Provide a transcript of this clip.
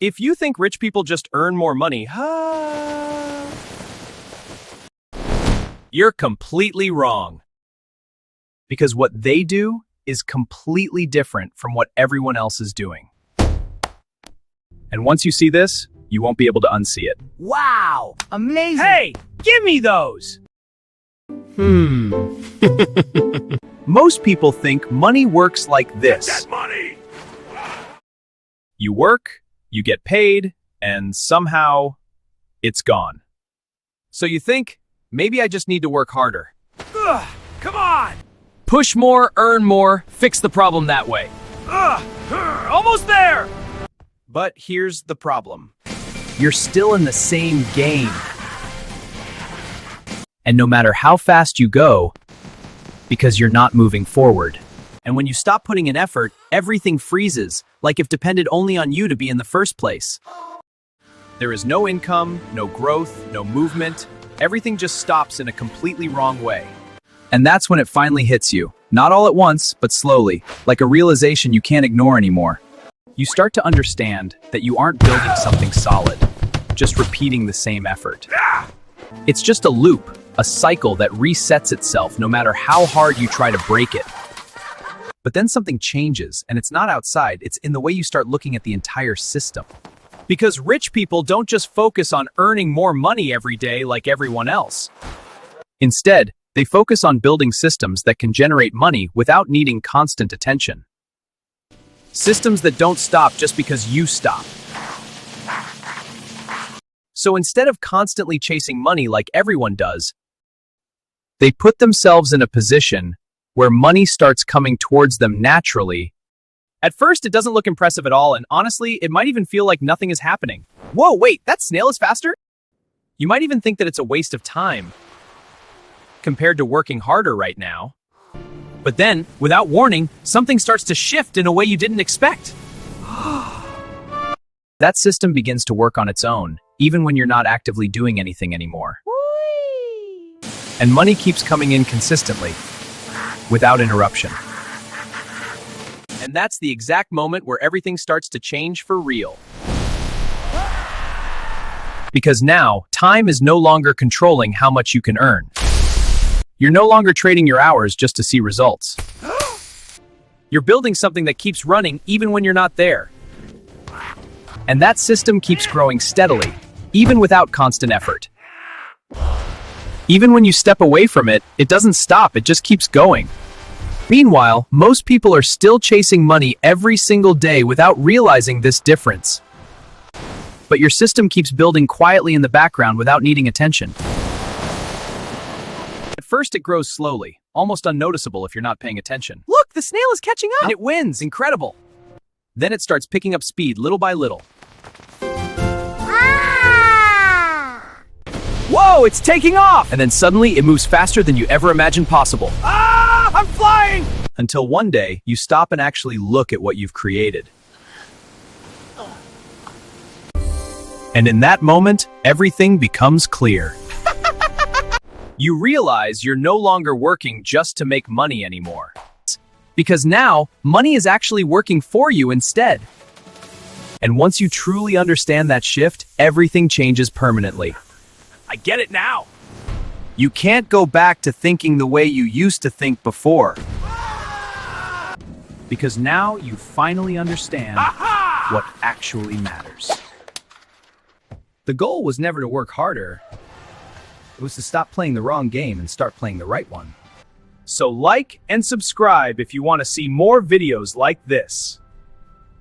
If you think rich people just earn more money, you're completely wrong. Because what they do is completely different from what everyone else is doing. And once you see this, you won't be able to unsee it. Wow! Amazing! Hey, give me those! Most people think money works like this. Get that money! You work, you get paid, and somehow it's gone. So you think, maybe I just need to work harder. Ugh, come on! Push more, earn more, fix the problem that way. Almost there! But here's the problem. You're still in the same game. And no matter how fast you go, because you're not moving forward. And when you stop putting in effort, everything freezes, like if depended only on you to be in the first place. There is no income, no growth, no movement. Everything just stops in a completely wrong way. And that's when it finally hits you. Not all at once, but slowly, like a realization you can't ignore anymore. You start to understand that you aren't building something solid, just repeating the same effort. It's just a loop, a cycle that resets itself no matter how hard you try to break it. But then something changes, and it's not outside, it's in the way you start looking at the entire system. Because rich people don't just focus on earning more money every day like everyone else. Instead, they focus on building systems that can generate money without needing constant attention. Systems that don't stop just because you stop. So instead of constantly chasing money like everyone does, they put themselves in a position where money starts coming towards them naturally. At first, it doesn't look impressive at all, and honestly, it might even feel like nothing is happening. Whoa, wait, that snail is faster? You might even think that it's a waste of time compared to working harder right now. But then, without warning, something starts to shift in a way you didn't expect. That system begins to work on its own, even when you're not actively doing anything anymore. And money keeps coming in consistently, without interruption. And that's the exact moment where everything starts to change for real. Because now, time is no longer controlling how much you can earn. You're no longer trading your hours just to see results. You're building something that keeps running even when you're not there. And that system keeps growing steadily, even without constant effort. Even when you step away from it, it doesn't stop, it just keeps going. Meanwhile, most people are still chasing money every single day without realizing this difference. But your system keeps building quietly in the background without needing attention. At first, it grows slowly, almost unnoticeable if you're not paying attention. Look, the snail is catching up! And it wins, incredible! Then it starts picking up speed little by little. Whoa, it's taking off! And then suddenly, it moves faster than you ever imagined possible. I'm flying! Until one day, you stop and actually look at what you've created. And in that moment, everything becomes clear. You realize you're no longer working just to make money anymore. Because now, money is actually working for you instead. And once you truly understand that shift, everything changes permanently. I get it now. You can't go back to thinking the way you used to think before. Because now you finally understand what actually matters. The goal was never to work harder. It was to stop playing the wrong game and start playing the right one. So like and subscribe if you want to see more videos like this.